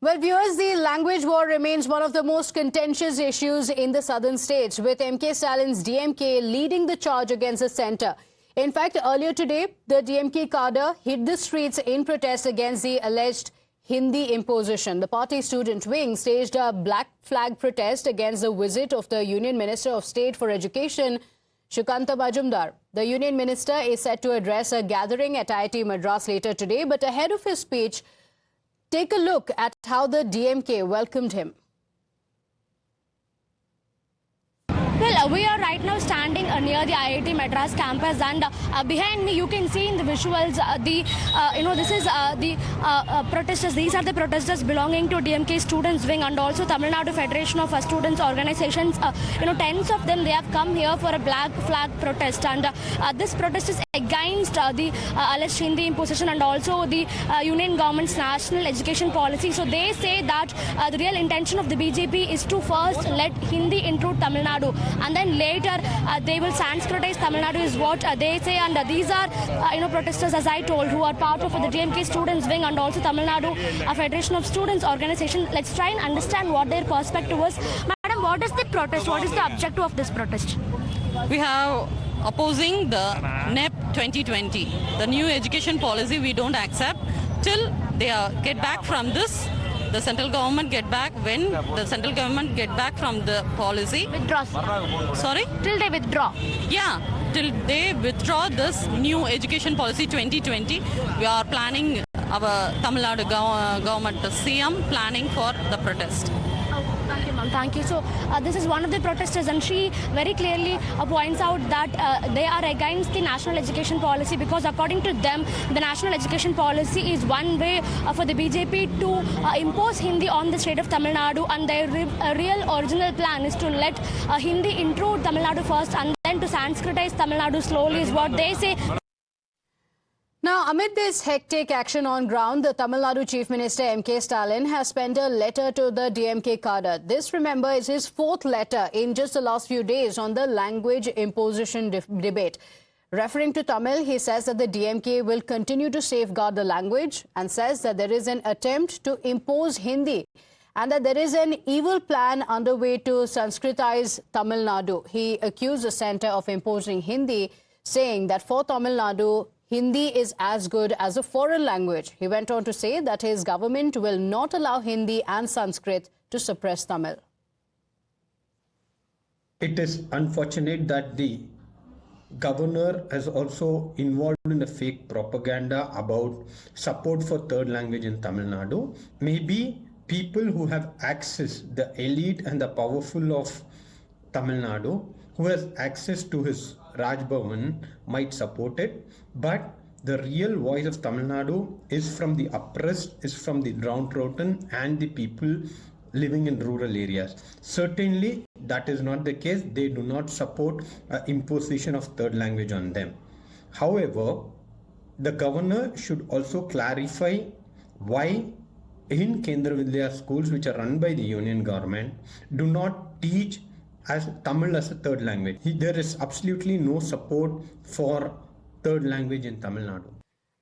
Well, viewers, the language war remains one of the most contentious issues in the southern states, with MK Stalin's DMK leading the charge against the centre. In fact, earlier today, the DMK cadre hit the streets in protest against the alleged Hindi imposition. The party student wing staged a black flag protest against the visit of the Union Minister of State for Education, Sukanta Majumdar. The Union Minister is set to address a gathering at IIT Madras later today, but ahead of his speech, take a look at how the DMK welcomed him. Well, we are right now standing near the IIT Madras campus, and behind me you can see in the visuals this is the protesters. These are the protesters belonging to DMK Students Wing and also Tamil Nadu Federation of Students Organizations. Tens of them, they have come here for a black flag protest, and this protest is against the alleged Hindi imposition and also the Union government's national education policy. So they say that the real intention of the BJP is to first let Hindi intrude Tamil Nadu, and then later they will Sanskritize Tamil Nadu is what they say. And these are protesters, as I told, who are part of the DMK Students Wing and also Tamil Nadu Federation of Students Organization. Let's try and understand what their perspective was. Madam, what is the protest? What is the objective of this protest? We have opposing the NEP 2020, the new education policy. We don't accept till they get back from this. The central government get back when the central government get back from the policy. Withdraw. Sorry? Till they withdraw. Yeah, till they withdraw this new education policy 2020. We are planning our Tamil Nadu government, the CM, planning for the protest. Thank you, ma'am. Thank you. So this is one of the protesters, and she very clearly points out that they are against the national education policy because according to them, the national education policy is one way for the BJP to impose Hindi on the state of Tamil Nadu, and their real original plan is to let Hindi intrude Tamil Nadu first and then to Sanskritize Tamil Nadu slowly is what they say. Now, amid this hectic action on ground, the Tamil Nadu Chief Minister MK Stalin has penned a letter to the DMK cadre. This, remember, is his fourth letter in just the last few days on the language imposition debate. Referring to Tamil, he says that the DMK will continue to safeguard the language and says that there is an attempt to impose Hindi and that there is an evil plan underway to Sanskritize Tamil Nadu. He accused the centre of imposing Hindi, saying that for Tamil Nadu, Hindi is as good as a foreign language. He went on to say that his government will not allow Hindi and Sanskrit to suppress Tamil. It is unfortunate that the governor has also involved in a fake propaganda about support for third language in Tamil Nadu. Maybe people who have access, the elite and the powerful of Tamil Nadu, who has access to his Raj Bhavan, might support it, but the real voice of Tamil Nadu is from the oppressed, is from the downtrodden and the people living in rural areas. Certainly, that is not the case. They do not support imposition of third language on them. However, the governor should also clarify why in Kendra Vidya schools, which are run by the union government, do not teach as Tamil as a third language. There is absolutely no support for third language in Tamil Nadu.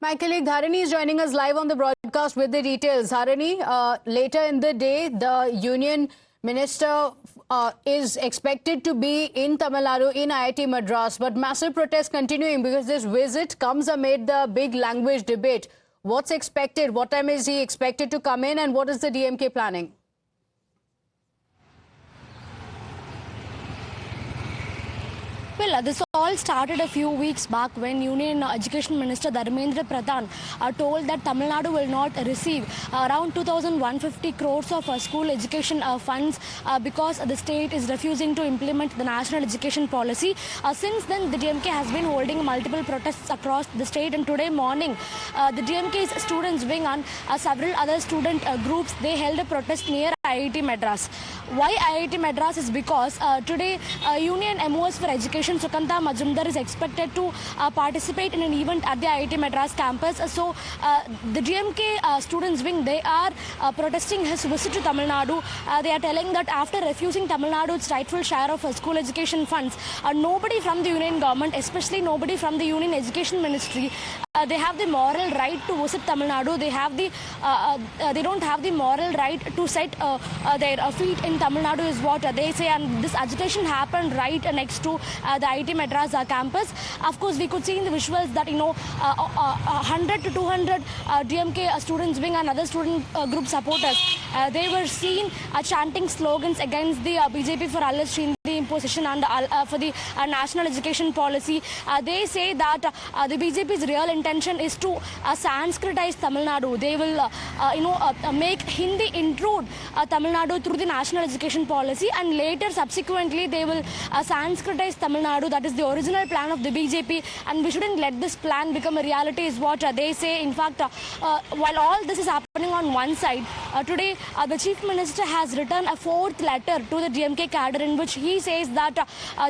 My colleague Dharani is joining us live on the broadcast with the details. Dharani, later in the day, the union minister is expected to be in Tamil Nadu, in IIT Madras, but massive protests continuing because this visit comes amid the big language debate. What's expected? What time is he expected to come in, and what is the DMK planning? Well, this all started a few weeks back when Union Education Minister Dharmendra Pradhan told that Tamil Nadu will not receive around 2,150 crores of school education funds because the state is refusing to implement the national education policy. Since then, the DMK has been holding multiple protests across the state, and today morning, the DMK's Students Wing and several other student groups, they held a protest near IIT Madras. Why IIT Madras is because today Union MOS for Education Sukanta Majumdar is expected to participate in an event at the IIT Madras campus. So the DMK students wing, they are protesting his visit to Tamil Nadu. They are telling that after refusing Tamil Nadu its rightful share of school education funds, nobody from the union government, especially nobody from the Union Education Ministry, they have the moral right to visit Tamil Nadu. They have the they don't have the moral right to set their feet in Tamil Nadu is what they say, and this agitation happened right next to the IIT Madras campus. Of course, we could see in the visuals that 100 to 200 DMK students wing and other student group supporters, they were seen chanting slogans against the BJP for alleged Hindi imposition and for the national education policy. They say that the BJP's real intention is to Sanskritize Tamil Nadu. They will make Hindi intrude Tamil Nadu through the national education policy, and later subsequently they will Sanskritize Tamil Nadu. That is the original plan of the BJP, and we shouldn't let this plan become a reality is what they say. In fact, while all this is happening on one side, today the Chief Minister has written a fourth letter to the DMK cadre in which he says that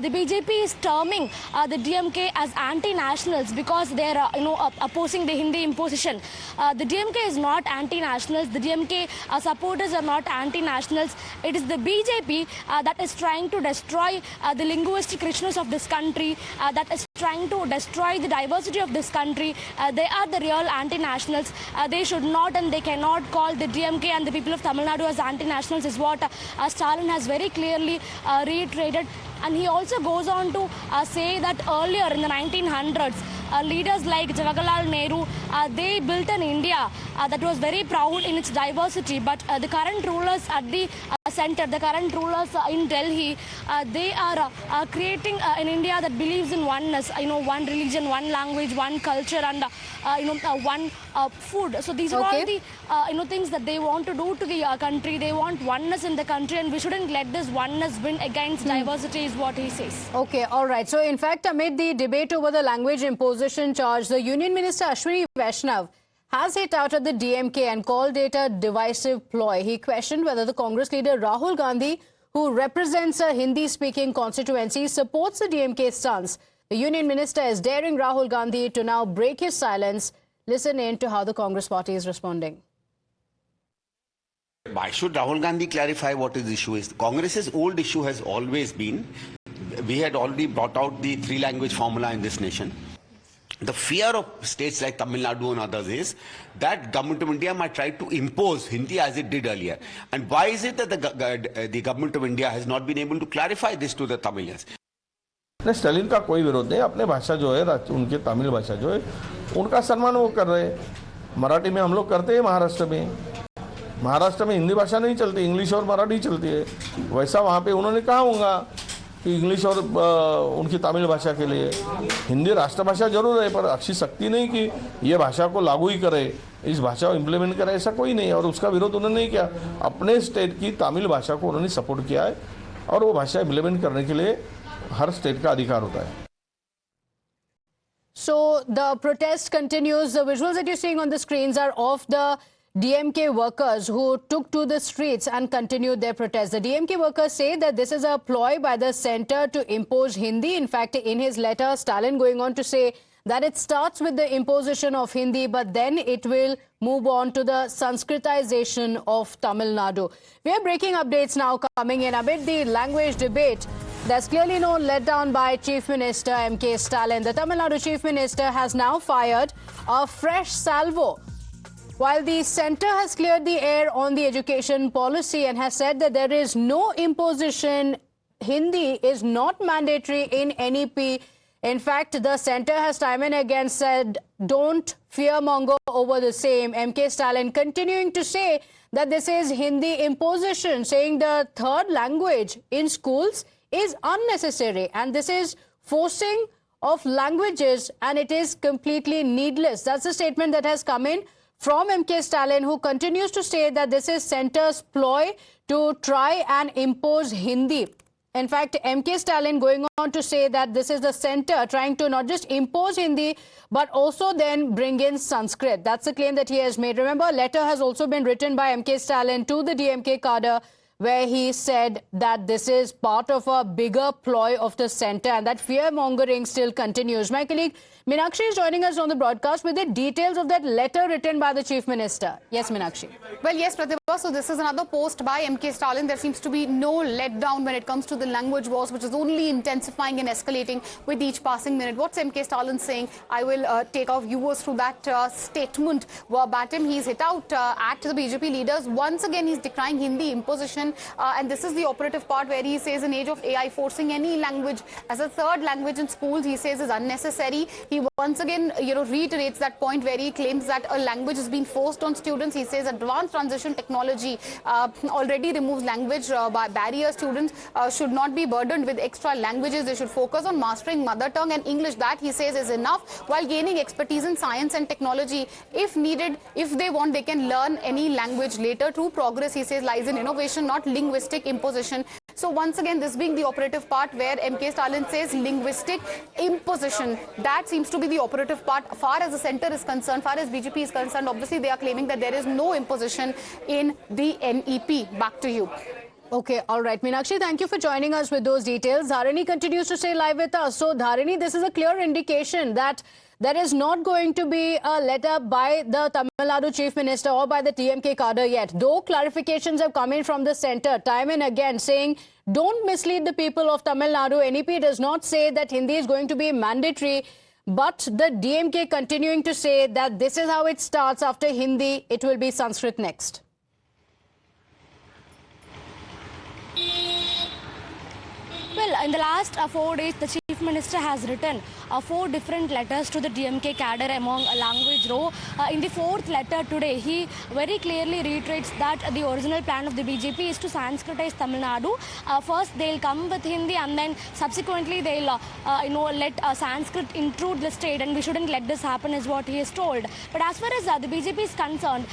the BJP is terming the DMK as anti-nationals because they are opposing the Hindi imposition. The DMK is not anti-nationals. The DMK supporters are not anti-nationals. It is the BJP that is trying to destroy the linguistic richness of this country, that is trying to destroy the diversity of this country. They are the real anti-nationals. They should not and they cannot call the DMK and the people of Tamil Nadu as anti-nationals is what Stalin has very clearly reiterated. And he also goes on to say that earlier in the 1900s, leaders like Jawaharlal Nehru, they built an India that was very proud in its diversity. But the current rulers at the center, the current rulers in Delhi, they are creating an India that believes in oneness, one religion, one language, one culture, and one food. So these are all the things that they want to do to the country. They want oneness in the country, and we shouldn't let this oneness win against diversity is what he says. Okay, all right. So in fact, amid the debate over the language imposition charge, the Union Minister Ashwini Vaishnav has hit out at the DMK and called it a divisive ploy. He questioned whether the Congress leader Rahul Gandhi, who represents a Hindi-speaking constituency, supports the DMK stance. The Union Minister is daring Rahul Gandhi to now break his silence. Listen in to how the Congress party is responding. Why should Rahul Gandhi clarify what his issue is? Congress's old issue has always been, we had already brought out the three-language formula in this nation. The fear of states like Tamil Nadu and others is that government of India might try to impose Hindi as it did earlier. And why is it that the government of India has not been able to clarify this to the Tamilians? Stalin का कोई विरोध नहीं, अपने भाषा जो है उनके तमिल भाषा जो है उनका सम्मान वो कर रहे हैं। मराठी में हम लोग करते हैं, महाराष्ट्र में हिंदी भाषा नहीं चलती, इंग्लिश और मराठी चलती है। वैसा वहाँ पे उन्होंने कहा होगा कि इंग्लिश और उनकी तमिल भाषा के लिए हिंदी राष्ट्रभाषा जरूर है, पर अच्छी शक्ति नहीं कि ये भाषा को लागू ही करे, इस भाषा को इम्प्लीमेंट करे, ऐसा कोई नहीं है। और उसका विरोध उन्होंने नहीं किया, अपने स्टेट की तमिल भाषा को उन्होंने सपोर्ट किया है और वो भाषा इम्प्लीमेंट करने के लिए हर स्टेट का अधिकार होता है। So the protest continues. The visuals that you're seeing on the screens are of the DMK workers who took to the streets and continued their protest. The DMK workers say that this is a ploy by the centre to impose Hindi. In fact, in his letter, Stalin going on to say that it starts with the imposition of Hindi, but then it will move on to the Sanskritization of Tamil Nadu. We are breaking updates now coming in amid the language debate. There's clearly no letdown by Chief Minister MK Stalin. The Tamil Nadu Chief Minister has now fired a fresh salvo. While the centre has cleared the air on the education policy and has said that there is no imposition, Hindi is not mandatory in NEP. In fact, the centre has time and again said, don't fearmonger over the same. MK Stalin continuing to say that this is Hindi imposition, saying the third language in schools is unnecessary and this is forcing of languages and it is completely needless. That's the statement that has come in from MK Stalin, who continues to say that this is centre's ploy to try and impose Hindi. In fact, MK Stalin going on to say that this is the center trying to not just impose Hindi, but also then bring in Sanskrit. That's the claim that he has made. Remember, a letter has also been written by MK Stalin to the DMK cadre, where he said that this is part of a bigger ploy of the centre and that fear-mongering still continues. My colleague Meenakshi is joining us on the broadcast with the details of that letter written by the Chief Minister. Yes, Meenakshi. Well, yes, Pratibha. So this is another post by MK Stalin. There seems to be no letdown when it comes to the language wars, which is only intensifying and escalating with each passing minute. What's MK Stalin saying? I will take our viewers through that statement verbatim. He's hit out at the BJP leaders. Once again, he's decrying Hindi imposition. And this is the operative part where he says in age of AI, forcing any language as a third language in schools, he says is unnecessary. He once again, reiterates that point where he claims that a language is being forced on students. He says advanced transition technology already removes language barriers. Students should not be burdened with extra languages. They should focus on mastering mother tongue and English. That, he says, is enough, while gaining expertise in science and technology. If needed, if they want, they can learn any language later. True progress, he says, lies in innovation, not linguistic imposition. So once again, this being the operative part where MK Stalin says linguistic imposition. That seems to be the operative part. Far as the centre is concerned, far as BJP is concerned, obviously they are claiming that there is no imposition in the NEP. Back to you. Okay, all right. Meenakshi, thank you for joining us with those details. Dharani continues to stay live with us. So, Dharani, this is a clear indication that there is not going to be a letter by the Tamil Nadu Chief Minister or by the DMK cadre yet. Though clarifications have come in from the centre time and again saying, don't mislead the people of Tamil Nadu. NEP does not say that Hindi is going to be mandatory. But the DMK continuing to say that this is how it starts. After Hindi, it will be Sanskrit next. Well, in the last 4 days, the Chief Minister has written 4 different letters to the DMK cadre among language row. In the 4th letter today, he very clearly reiterates that the original plan of the BJP is to Sanskritize Tamil Nadu. First, they'll come with Hindi, and then subsequently they'll, let Sanskrit intrude the state, and we shouldn't let this happen, is what he is told. But as far as the BJP is concerned,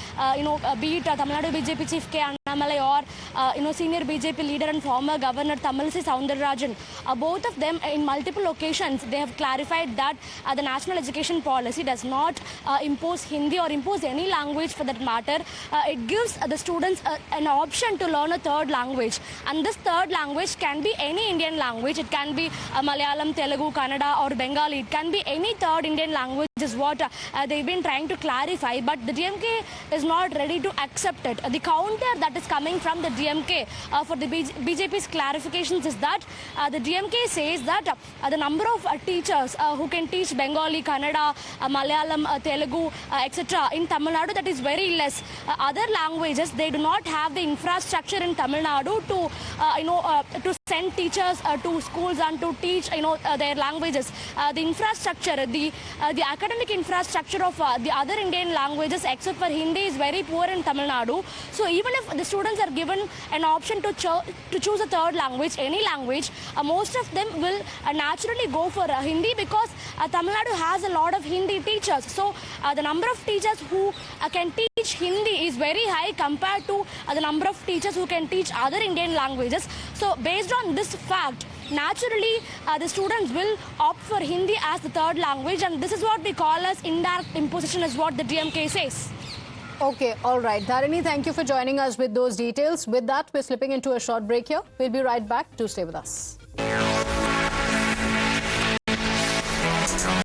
be it Tamil Nadu BJP Chief K. Annamalai or senior BJP leader and former Governor Tamilsi Soundararajan, both of them in multiple occasions they have clarified that the national education policy does not impose Hindi or impose any language for that matter. It gives the students an option to learn a third language, and this third language can be any Indian language. It can be Malayalam, Telugu, Kannada or Bengali. It can be any third Indian language is what they've been trying to clarify, but the DMK is not ready to accept it. The counter that is coming from the DMK for the BJP's clarifications is that the DMK says that the number of teachers who can teach Bengali, Kannada, Malayalam, Telugu, etc. in Tamil Nadu, that is very less. Other languages, they do not have the infrastructure in Tamil Nadu to send teachers to schools and to teach their languages. The infrastructure, the academic infrastructure of the other Indian languages except for Hindi is very poor in Tamil Nadu. So even if the students are given an option to choose a third language, any language, most of them will naturally go for Hindi because Tamil Nadu has a lot of Hindi teachers. So the number of teachers who can teach Hindi is very high compared to the number of teachers who can teach other Indian languages. So based on this fact, naturally the students will opt for Hindi as the third language, and this is what we call as indirect imposition, is what the DMK says. Okay, all right. Dharani, thank you for joining us with those details. With that, we're slipping into a short break here. We'll be right back. Do stay with us.